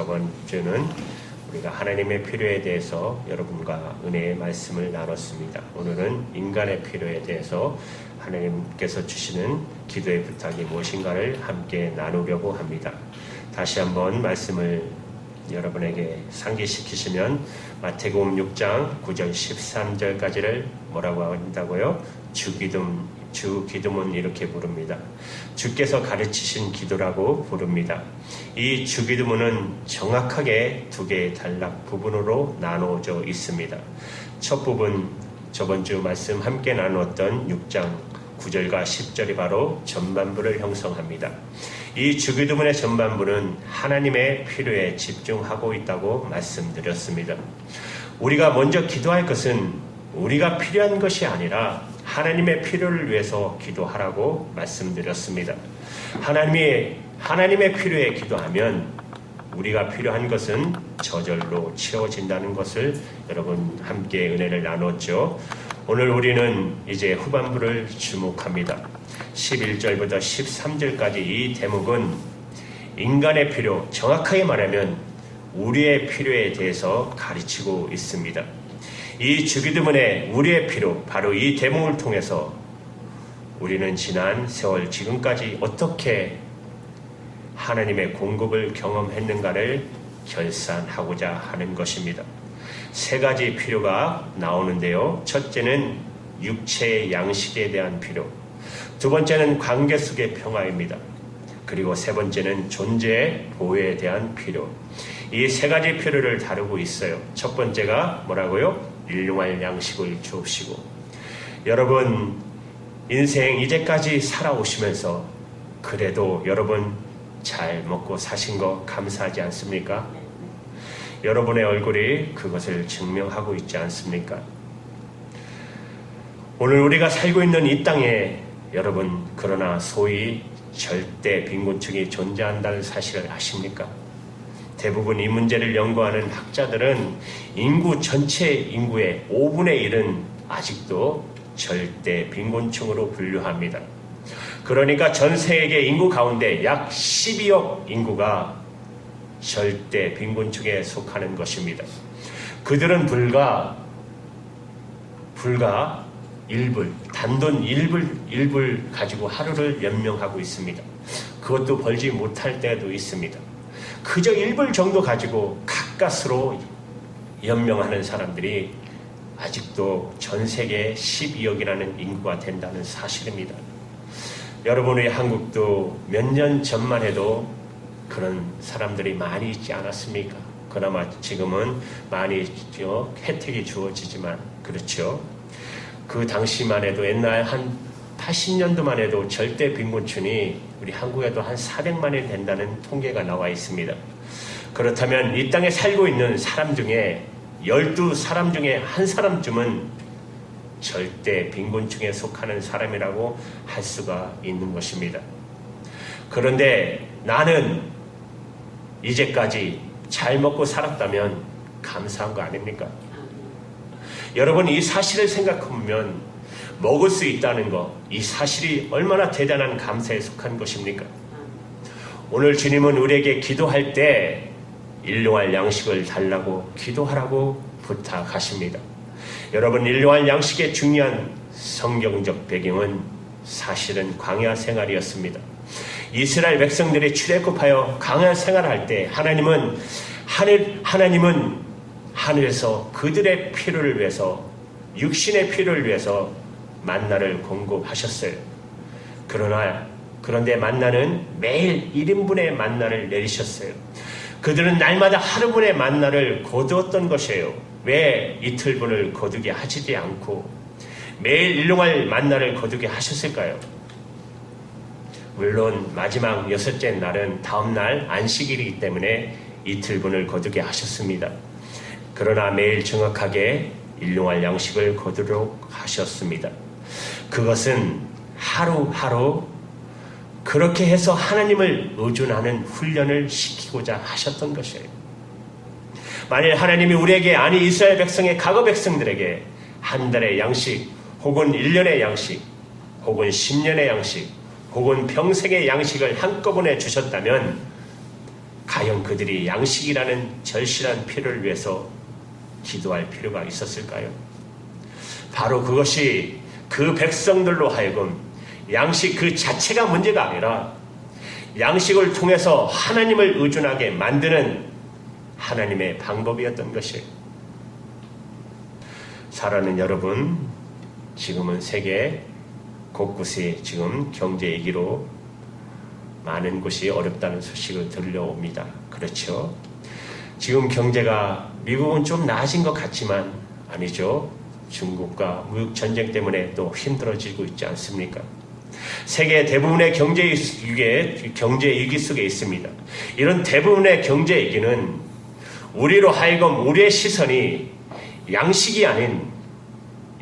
저번 주는 우리가 하나님의 필요에 대해서 여러분과 은혜의 말씀을 나눴습니다. 오늘은 인간의 필요에 대해서 하나님께서 주시는 기도의 부탁이 무엇인가를 함께 나누려고 합니다. 다시 한번 말씀을 여러분에게 상기시키시면 마태복음 6장 9절 13절까지를 뭐라고 한다고요? 주 기도문 이렇게 부릅니다. 주께서 가르치신 기도라고 부릅니다. 이 주 기도문은 정확하게 두 개의 단락 부분으로 나누어져 있습니다. 첫 부분, 저번 주 말씀 함께 나누었던 6장 9절과 10절이 바로 전반부를 형성합니다. 이 주 기도문의 전반부는 하나님의 필요에 집중하고 있다고 말씀드렸습니다. 우리가 먼저 기도할 것은 우리가 필요한 것이 아니라 하나님의 필요를 위해서 기도하라고 말씀드렸습니다. 하나님의 필요에 기도하면 우리가 필요한 것은 저절로 채워진다는 것을 여러분 함께 은혜를 나눴죠. 오늘 우리는 이제 후반부를 주목합니다. 11절부터 13절까지 이 대목은 인간의 필요, 정확하게 말하면 우리의 필요에 대해서 가르치고 있습니다. 이 주기도문의 우리의 필요, 바로 이 대목을 통해서 우리는 지난 세월 지금까지 어떻게 하나님의 공급을 경험했는가를 결산하고자 하는 것입니다. 세 가지 필요가 나오는데요. 첫째는 육체의 양식에 대한 필요, 두 번째는 관계 속의 평화입니다. 그리고 세 번째는 존재의 보호에 대한 필요. 이 세 가지 필요를 다루고 있어요. 첫 번째가 뭐라고요? 일용할 양식을 주옵시고. 여러분 인생 이제까지 살아오시면서 그래도 여러분 잘 먹고 사신 거 감사하지 않습니까? 여러분의 얼굴이 그것을 증명하고 있지 않습니까? 오늘 우리가 살고 있는 이 땅에 여러분 그러나 소위 절대 빈곤층이 존재한다는 사실을 아십니까? 대부분 이 문제를 연구하는 학자들은 인구 전체 인구의 5분의 1은 아직도 절대 빈곤층으로 분류합니다. 그러니까 전 세계 인구 가운데 약 12억 인구가 절대 빈곤층에 속하는 것입니다. 그들은 불과 1불, 단돈 1불 가지고 하루를 연명하고 있습니다. 그것도 벌지 못할 때도 있습니다. 그저 1불 정도 가지고 가까스로 연명하는 사람들이 아직도 전 세계에 12억이라는 인구가 된다는 사실입니다. 여러분의 한국도 몇 년 전만 해도 그런 사람들이 많이 있지 않았습니까? 그나마 지금은 많이 혜택이 주어지지만 그렇죠. 그 당시만 해도 옛날 한 80년도만 해도 절대 빈곤층이 우리 한국에도 한 400만이 된다는 통계가 나와 있습니다. 그렇다면 이 땅에 살고 있는 사람 중에 12사람 중에 1사람쯤은 절대 빈곤층에 속하는 사람이라고 할 수가 있는 것입니다. 그런데 나는 이제까지 잘 먹고 살았다면 감사한 거 아닙니까? 여러분 이 사실을 생각하면 먹을 수 있다는 것, 이 사실이 얼마나 대단한 감사에 속한 것입니까? 오늘 주님은 우리에게 기도할 때 일용할 양식을 달라고 기도하라고 부탁하십니다. 여러분 일용할 양식의 중요한 성경적 배경은 사실은 광야 생활이었습니다. 이스라엘 백성들이 출애굽하여 광야 생활할 때 하나님은 하늘에서 그들의 필요를 위해서 육신의 필요를 위해서 만나를 공급하셨어요. 그런데 만나는 매일 1인분의 만나를 내리셨어요. 그들은 날마다 하루분의 만나를 거두었던 것이에요. 왜 이틀분을 거두게 하시지 않고 매일 일용할 만나를 거두게 하셨을까요? 물론 마지막 6째 날은 다음날 안식일이기 때문에 이틀분을 거두게 하셨습니다. 그러나 매일 정확하게 일용할 양식을 거두도록 하셨습니다. 그것은 하루하루 그렇게 해서 하나님을 의존하는 훈련을 시키고자 하셨던 것이에요. 만일 하나님이 우리에게 아니 이스라엘 백성의 과거 백성들에게 한 달의 양식 혹은 1년의 양식 혹은 10년의 양식 혹은 평생의 양식을 한꺼번에 주셨다면 과연 그들이 양식이라는 절실한 필요를 위해서 기도할 필요가 있었을까요? 바로 그것이 그 백성들로 하여금 양식 그 자체가 문제가 아니라 양식을 통해서 하나님을 의존하게 만드는 하나님의 방법이었던 것이에요. 사랑하는 여러분, 지금은 세계 곳곳에 지금 경제 위기로 많은 곳이 어렵다는 소식을 들려옵니다. 그렇죠? 지금 경제가 미국은 좀 나아진 것 같지만 아니죠. 중국과 무역 전쟁 때문에 또 힘들어지고 있지 않습니까? 세계 대부분의 경제 위기 속에 있습니다. 이런 대부분의 경제 위기는 우리로 하여금 우리의 시선이 양식이 아닌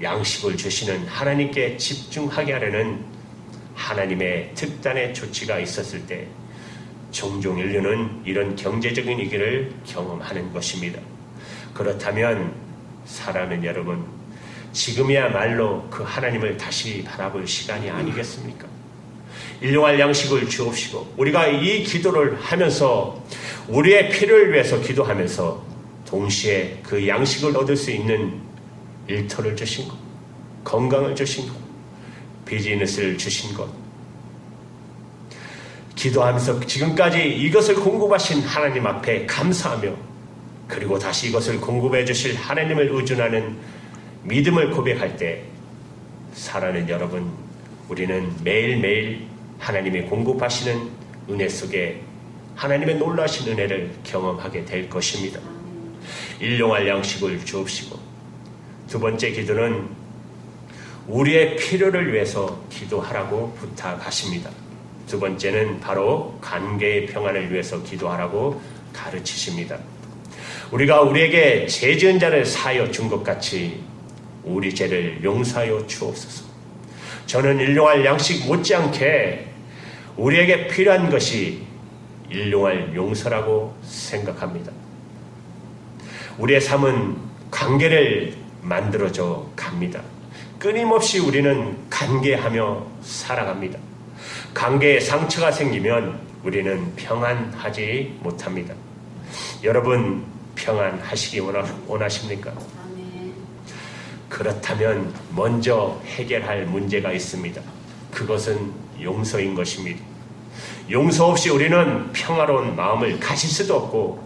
양식을 주시는 하나님께 집중하게 하려는 하나님의 특단의 조치가 있었을 때 종종 인류는 이런 경제적인 위기를 경험하는 것입니다. 그렇다면 사랑하는 여러분, 지금이야말로 그 하나님을 다시 바라볼 시간이 아니겠습니까? 일용할 양식을 주옵시고, 우리가 이 기도를 하면서 우리의 필요를 위해서 기도하면서 동시에 그 양식을 얻을 수 있는 일터를 주신 것, 건강을 주신 것, 비즈니스를 주신 것, 기도하면서 지금까지 이것을 공급하신 하나님 앞에 감사하며, 그리고 다시 이것을 공급해 주실 하나님을 의존하는 믿음을 고백할 때, 사랑하는 여러분, 우리는 매일매일 하나님이 공급하시는 은혜 속에 하나님의 놀라신 은혜를 경험하게 될 것입니다. 일용할 양식을 주옵시고, 두 번째 기도는 우리의 필요를 위해서 기도하라고 부탁하십니다. 두 번째는 바로 관계의 평안을 위해서 기도하라고 가르치십니다. 우리가 우리에게 죄 지은 자를 사하여 준 것 같이 우리 죄를 용서하여 주옵소서. 저는 일용할 양식 못지않게 우리에게 필요한 것이 일용할 용서라고 생각합니다. 우리의 삶은 관계를 만들어져 갑니다. 끊임없이 우리는 관계하며 살아갑니다. 관계에 상처가 생기면 우리는 평안하지 못합니다. 여러분, 평안하시기 원하십니까? 그렇다면 먼저 해결할 문제가 있습니다. 그것은 용서인 것입니다. 용서 없이 우리는 평화로운 마음을 가질 수도 없고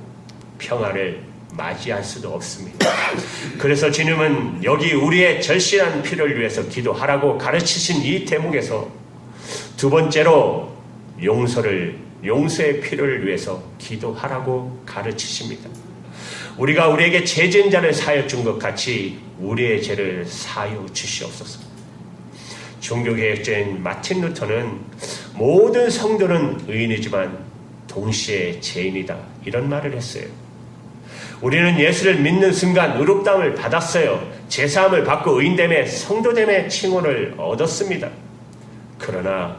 평화를 맞이할 수도 없습니다. 그래서 주님은 여기 우리의 절실한 필요를 위해서 기도하라고 가르치신 이 대목에서 두 번째로 용서의 필요를 위해서 기도하라고 가르치십니다. 우리가 우리에게 죄 지은 자를 사하여 준 것 같이 우리의 죄를 사하여 주시옵소서. 종교개혁자인 마틴 루터는 모든 성도는 의인이지만 동시에 죄인이다, 이런 말을 했어요. 우리는 예수를 믿는 순간 의롭다함을 받았어요. 제사함을 받고 의인됨의 성도됨의 칭호를 얻었습니다. 그러나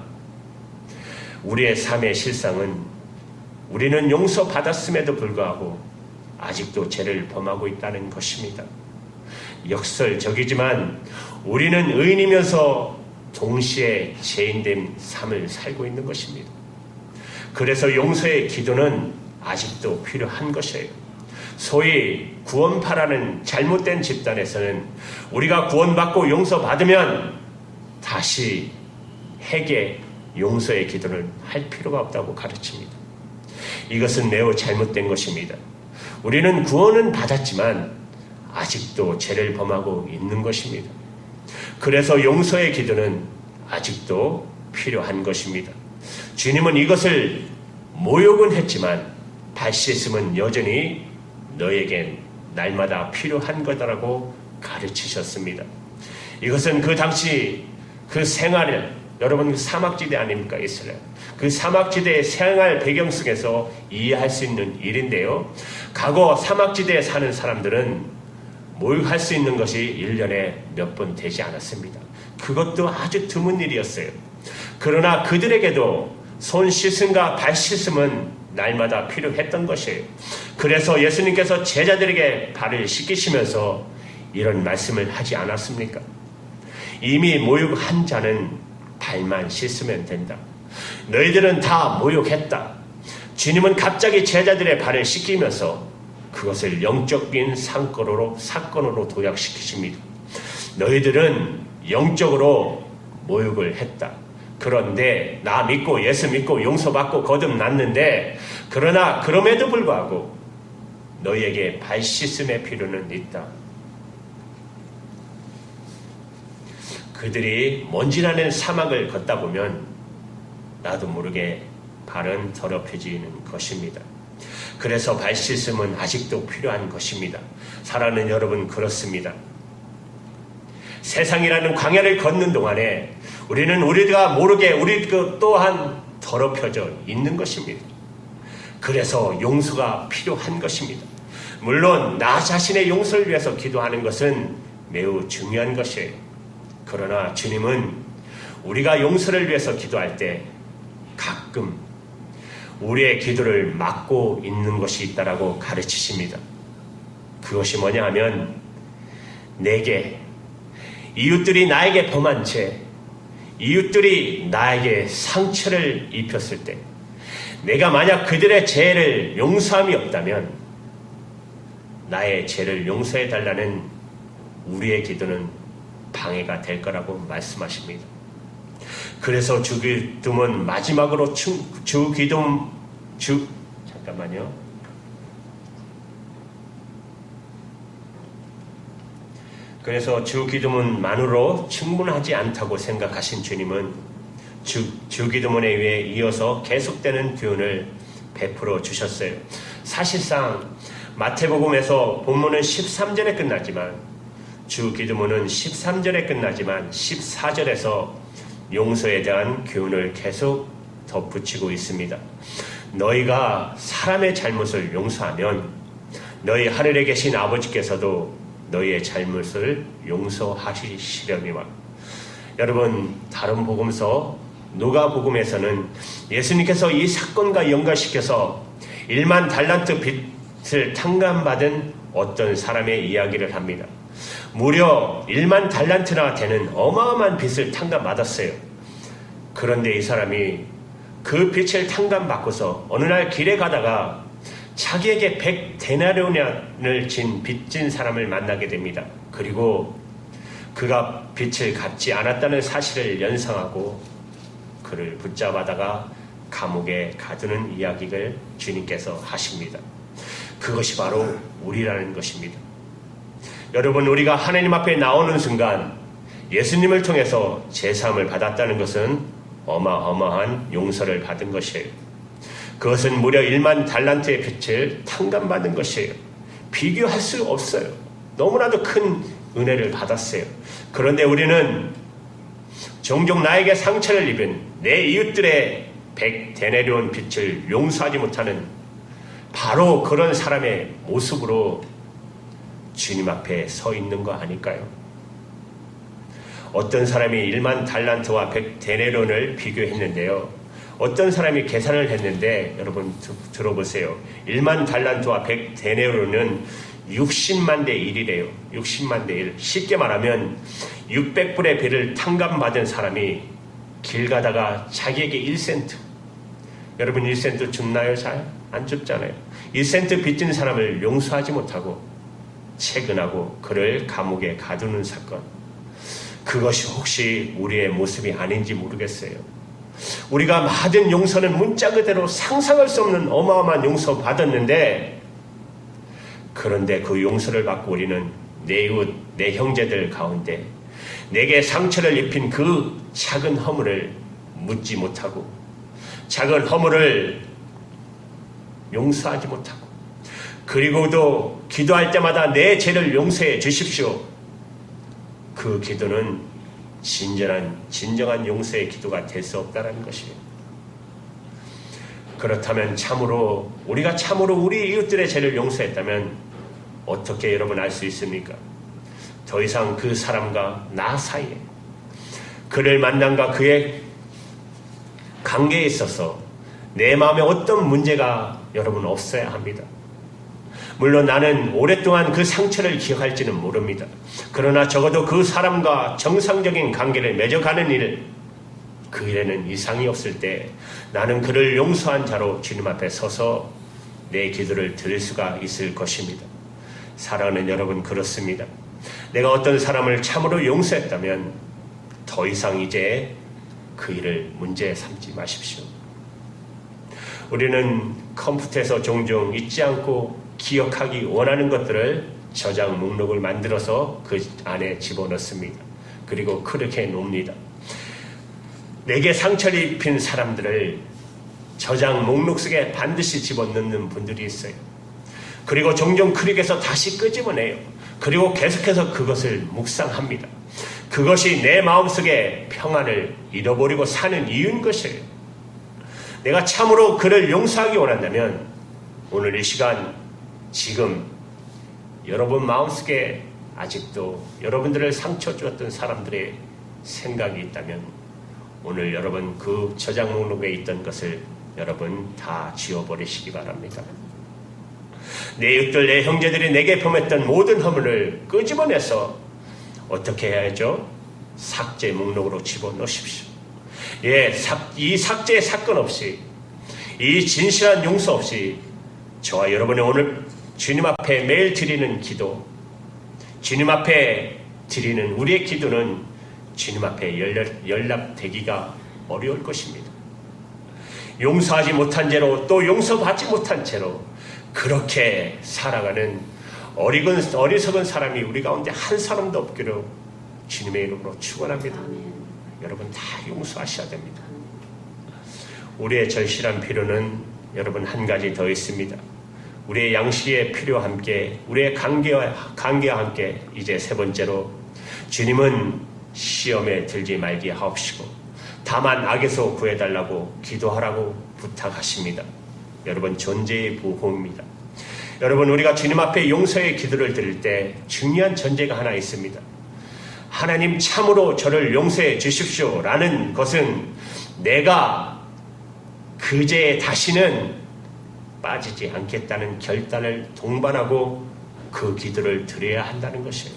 우리의 삶의 실상은 우리는 용서받았음에도 불구하고 아직도 죄를 범하고 있다는 것입니다. 역설적이지만 우리는 의인이면서 동시에 죄인된 삶을 살고 있는 것입니다. 그래서 용서의 기도는 아직도 필요한 것이에요. 소위 구원파라는 잘못된 집단에서는 우리가 구원받고 용서받으면 다시 회개, 용서의 기도를 할 필요가 없다고 가르칩니다. 이것은 매우 잘못된 것입니다. 우리는 구원은 받았지만 아직도 죄를 범하고 있는 것입니다. 그래서 용서의 기도는 아직도 필요한 것입니다. 주님은 이것을 모욕은 했지만 발 씻음은 여전히 너에겐 날마다 필요한 거다라고 가르치셨습니다. 이것은 그 당시 그 생활을, 여러분 그 사막지대 아닙니까? 이스라엘. 그 사막지대의 생활 배경 속에서 이해할 수 있는 일인데요. 과거 사막지대에 사는 사람들은 모욕할 수 있는 것이 1년에 몇 번 되지 않았습니다. 그것도 아주 드문 일이었어요. 그러나 그들에게도 손 씻음과 발 씻음은 날마다 필요했던 것이에요. 그래서 예수님께서 제자들에게 발을 씻기시면서 이런 말씀을 하지 않았습니까? 이미 모욕한 자는 발만 씻으면 된다. 너희들은 다 모욕했다. 주님은 갑자기 제자들의 발을 씻기면서 그것을 영적인 사건으로 도약시키십니다. 너희들은 영적으로 모욕을 했다. 그런데 나 믿고 예수 믿고 용서받고 거듭났는데, 그러나 그럼에도 불구하고 너희에게 발 씻음의 필요는 있다. 그들이 먼지나는 사막을 걷다 보면 나도 모르게 발은 더럽혀지는 것입니다. 그래서 발 씻음은 아직도 필요한 것입니다. 사랑하는 여러분, 그렇습니다. 세상이라는 광야를 걷는 동안에 우리가 모르게 우리 또한 더럽혀져 있는 것입니다. 그래서 용서가 필요한 것입니다. 물론 나 자신의 용서를 위해서 기도하는 것은 매우 중요한 것이에요. 그러나 주님은 우리가 용서를 위해서 기도할 때 가끔 우리의 기도를 막고 있는 것이 있다라고 가르치십니다. 그것이 뭐냐 하면, 내게 이웃들이 나에게 범한 죄, 이웃들이 나에게 상처를 입혔을 때 내가 만약 그들의 죄를 용서함이 없다면 나의 죄를 용서해 달라는 우리의 기도는 방해가 될 거라고 말씀하십니다. 그래서 주기도문 마지막으로 잠깐만요. 그래서 주기도문만으로 충분하지 않다고 생각하신 주님은 주기도문에 의해 이어서 계속되는 교훈을 베풀어 주셨어요. 사실상 마태복음에서 본문은 13절에 끝나지만, 주기도문은 13절에 끝나지만 14절에서 용서에 대한 교훈을 계속 덧붙이고 있습니다. 너희가 사람의 잘못을 용서하면 너희 하늘에 계신 아버지께서도 너희의 잘못을 용서하시려니와. 여러분, 다른 복음서 누가복음에서는 예수님께서 이 사건과 연관시켜서 1만 달란트 빚을 탕감받은 어떤 사람의 이야기를 합니다. 무려 1만 달란트나 되는 어마어마한 빚을 탕감받았어요. 그런데 이 사람이 그 빚을 탕감받고서 어느 날 길에 가다가 자기에게 100데나리온을 빚진 사람을 만나게 됩니다. 그리고 그가 빚을 갚지 않았다는 사실을 연상하고 그를 붙잡아다가 감옥에 가두는 이야기를 주님께서 하십니다. 그것이 바로 우리라는 것입니다. 여러분, 우리가 하나님 앞에 나오는 순간 예수님을 통해서 제사함을 받았다는 것은 어마어마한 용서를 받은 것이에요. 그것은 무려 1만 달란트의 빚을 탕감받은 것이에요. 비교할 수 없어요. 너무나도 큰 은혜를 받았어요. 그런데 우리는 종종 나에게 상처를 입은 내 이웃들의 100데나리온 빚을 용서하지 못하는 바로 그런 사람의 모습으로 주님 앞에 서 있는 거 아닐까요? 어떤 사람이 1만 달란트와 100데나리온을 비교했는데요. 어떤 사람이 계산을 했는데, 여러분 들어보세요. 1만 달란트와 100데나리온은 60만 대 1이래요. 60만 대 1. 쉽게 말하면 600불의 빚을 탕감받은 사람이 길 가다가 자기에게 1센트. 여러분 1센트 줍나요? 잘? 안 줍잖아요. 1센트 빚진 사람을 용서하지 못하고 채근하고 그를 감옥에 가두는 사건. 그것이 혹시 우리의 모습이 아닌지 모르겠어요. 우리가 받은 용서는 문자 그대로 상상할 수 없는 어마어마한 용서 받았는데, 그런데 그 용서를 받고 우리는 내 이웃, 내 형제들 가운데 내게 상처를 입힌 그 작은 허물을 묻지 못하고, 작은 허물을 용서하지 못하고, 그리고도 기도할 때마다 내 죄를 용서해 주십시오. 그 기도는 진정한 용서의 기도가 될 수 없다는 것이에요. 그렇다면 우리가 참으로 우리 이웃들의 죄를 용서했다면 어떻게 여러분 알 수 있습니까? 더 이상 그 사람과 나 사이에, 그를 만남과 그의 관계에 있어서 내 마음에 어떤 문제가 여러분 없어야 합니다. 물론 나는 오랫동안 그 상처를 기억할지는 모릅니다. 그러나 적어도 그 사람과 정상적인 관계를 맺어가는 일, 그 일에는 이상이 없을 때 나는 그를 용서한 자로 주님 앞에 서서 내 기도를 드릴 수가 있을 것입니다. 사랑하는 여러분, 그렇습니다. 내가 어떤 사람을 참으로 용서했다면 더 이상 이제 그 일을 문제 삼지 마십시오. 우리는 컴퓨터에서 종종 잊지 않고 기억하기 원하는 것들을 저장 목록을 만들어서 그 안에 집어넣습니다. 그리고 그렇게 놓습니다. 내게 상처를 입힌 사람들을 저장 목록 속에 반드시 집어넣는 분들이 있어요. 그리고 종종 그렇게해서 다시 끄집어내요. 그리고 계속해서 그것을 묵상합니다. 그것이 내 마음속에 평안을 잃어버리고 사는 이유인 것이에요. 내가 참으로 그를 용서하기 원한다면 오늘 이 시간 지금 여러분 마음속에 아직도 여러분들을 상처 주었던 사람들의 생각이 있다면 오늘 여러분 그 저장 목록에 있던 것을 여러분 다 지워버리시기 바랍니다. 내 이웃들, 내 형제들이 내게 범했던 모든 허물을 끄집어내서 어떻게 해야죠? 삭제 목록으로 집어넣으십시오. 예, 이 삭제 사건 없이, 이 진실한 용서 없이 저와 여러분이 오늘 주님 앞에 매일 드리는 기도, 주님 앞에 드리는 우리의 기도는 주님 앞에 연락되기가 어려울 것입니다. 용서하지 못한 채로 또 용서받지 못한 채로 그렇게 살아가는 어리석은 사람이 우리 가운데 한 사람도 없기를 주님의 이름으로 축원합니다. 여러분 다 용서하셔야 됩니다. 우리의 절실한 필요는 여러분 한 가지 더 있습니다. 우리의 양식의 필요와 함께 우리의 관계와 함께 이제 세 번째로 주님은 시험에 들지 말게 하옵시고 다만 악에서 구해달라고 기도하라고 부탁하십니다. 여러분 존재의 보호입니다. 여러분 우리가 주님 앞에 용서의 기도를 드릴 때 중요한 전제가 하나 있습니다. 하나님 참으로 저를 용서해 주십시오 라는 것은 내가 그 죄에 다시는 빠지지 않겠다는 결단을 동반하고 그 기도를 드려야 한다는 것이에요.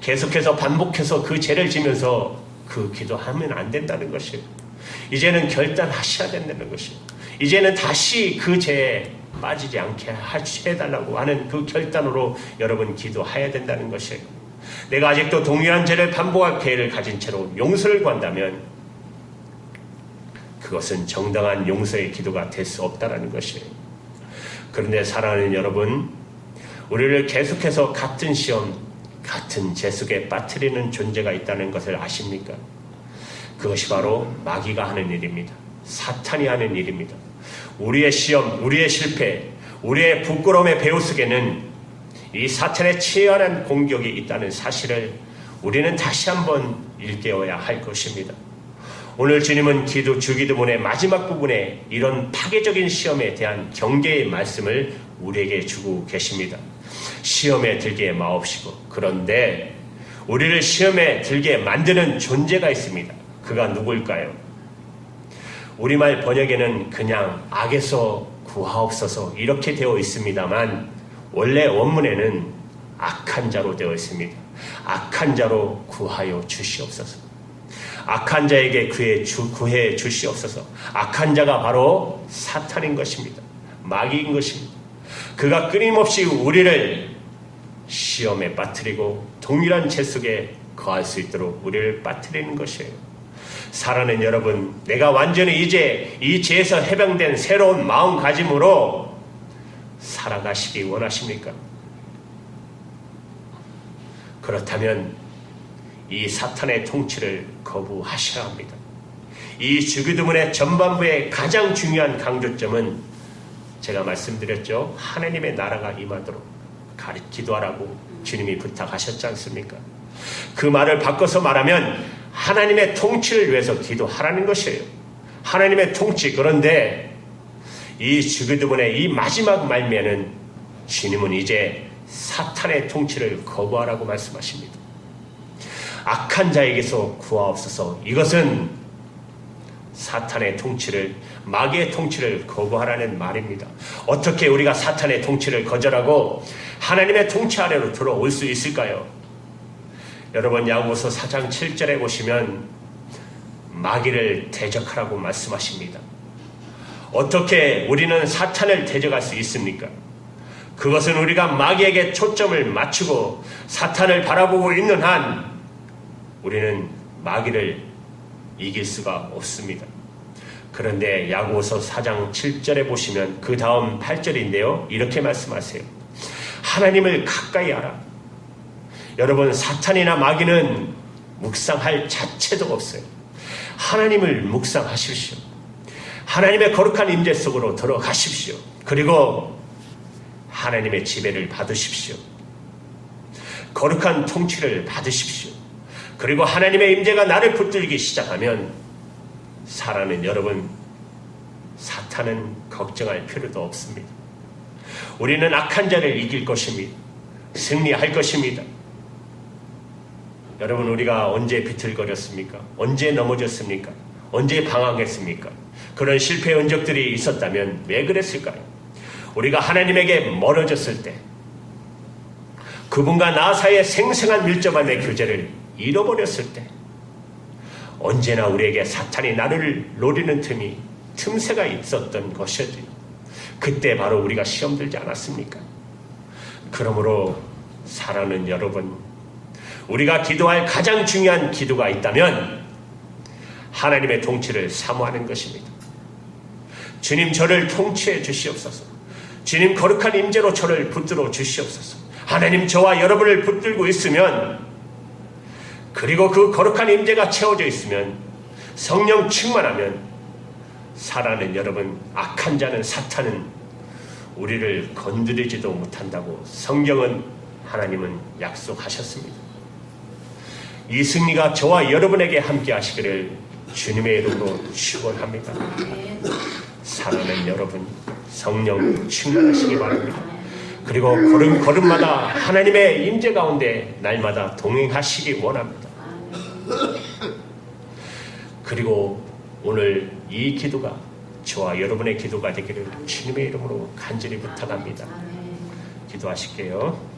계속해서 반복해서 그 죄를 지면서 그 기도하면 안 된다는 것이에요. 이제는 결단하셔야 된다는 것이에요. 이제는 다시 그 죄에 빠지지 않게 해달라고 하는 그 결단으로 여러분 기도해야 된다는 것이에요. 내가 아직도 동일한 죄를 반복할 계획을 가진 채로 용서를 구한다면 그것은 정당한 용서의 기도가 될 수 없다는 것이에요. 그런데 사랑하는 여러분, 우리를 계속해서 같은 시험, 같은 죄 속에 빠뜨리는 존재가 있다는 것을 아십니까? 그것이 바로 마귀가 하는 일입니다. 사탄이 하는 일입니다. 우리의 시험, 우리의 실패, 우리의 부끄러움의 배후 속에는 이 사탄의 치열한 공격이 있다는 사실을 우리는 다시 한번 일깨워야 할 것입니다. 오늘 주님은 주기도문의 마지막 부분에 이런 파괴적인 시험에 대한 경계의 말씀을 우리에게 주고 계십니다. 시험에 들게 마옵시고, 그런데 우리를 시험에 들게 만드는 존재가 있습니다. 그가 누굴까요? 우리말 번역에는 그냥 악에서 구하옵소서 이렇게 되어 있습니다만 원래 원문에는 악한 자로 되어 있습니다. 악한 자로 구하여 주시옵소서. 악한 자에게 구해 주시옵소서. 악한 자가 바로 사탄인 것입니다. 마귀인 것입니다. 그가 끊임없이 우리를 시험에 빠뜨리고 동일한 죄 속에 거할 수 있도록 우리를 빠뜨리는 것이에요. 사랑하는 여러분, 내가 완전히 이제 이 죄에서 해방된 새로운 마음가짐으로 살아가시기 원하십니까? 그렇다면 이 사탄의 통치를 거부하셔야 합니다. 이 주기도문의 전반부의 가장 중요한 강조점은 제가 말씀드렸죠. 하나님의 나라가 임하도록 기도하라고 주님이 부탁하셨지 않습니까? 그 말을 바꿔서 말하면 하나님의 통치를 위해서 기도하라는 것이에요. 하나님의 통치. 그런데 이 주기도문의 이 마지막 말면은 주님은 이제 사탄의 통치를 거부하라고 말씀하십니다. 악한 자에게서 구하옵소서. 이것은 사탄의 통치를, 마귀의 통치를 거부하라는 말입니다. 어떻게 우리가 사탄의 통치를 거절하고 하나님의 통치 아래로 들어올 수 있을까요? 여러분 야고보서 4장 7절에 보시면 마귀를 대적하라고 말씀하십니다. 어떻게 우리는 사탄을 대적할 수 있습니까? 그것은 우리가 마귀에게 초점을 맞추고 사탄을 바라보고 있는 한 우리는 마귀를 이길 수가 없습니다. 그런데 야고보서 4장 7절에 보시면 그 다음 8절인데요. 이렇게 말씀하세요. 하나님을 가까이 하라. 여러분, 사탄이나 마귀는 묵상할 자체도 없어요. 하나님을 묵상하십시오. 하나님의 거룩한 임재 속으로 들어가십시오. 그리고 하나님의 지배를 받으십시오. 거룩한 통치를 받으십시오. 그리고 하나님의 임재가 나를 붙들기 시작하면 사랑하는 여러분, 사탄은 걱정할 필요도 없습니다. 우리는 악한 자를 이길 것입니다. 승리할 것입니다. 여러분, 우리가 언제 비틀거렸습니까? 언제 넘어졌습니까? 언제 방황했습니까? 그런 실패의 흔적들이 있었다면 왜 그랬을까요? 우리가 하나님에게 멀어졌을 때, 그분과 나 사이의 생생한 밀접함의 교제를 잃어버렸을 때, 언제나 우리에게 사탄이 나를 노리는 틈새가 있었던 것이지. 그때 바로 우리가 시험 들지 않았습니까? 그러므로 사랑하는 여러분, 우리가 기도할 가장 중요한 기도가 있다면 하나님의 통치를 사모하는 것입니다. 주님, 저를 통치해 주시옵소서. 주님, 거룩한 임재로 저를 붙들어 주시옵소서. 하나님, 저와 여러분을 붙들고 있으면, 그리고 그 거룩한 임재가 채워져 있으면, 성령 충만하면, 사랑하는 여러분, 악한 자는, 사탄은 우리를 건드리지도 못한다고 성경은, 하나님은 약속하셨습니다. 이 승리가 저와 여러분에게 함께 하시기를 주님의 이름으로 축원합니다. 사랑하는 여러분, 성령 충만하시기 바랍니다. 그리고 걸음마다 하나님의 임재 가운데 날마다 동행하시기 원합니다. 그리고 오늘 이 기도가 저와 여러분의 기도가 되기를 주님의 이름으로 간절히 부탁합니다. 기도하실게요.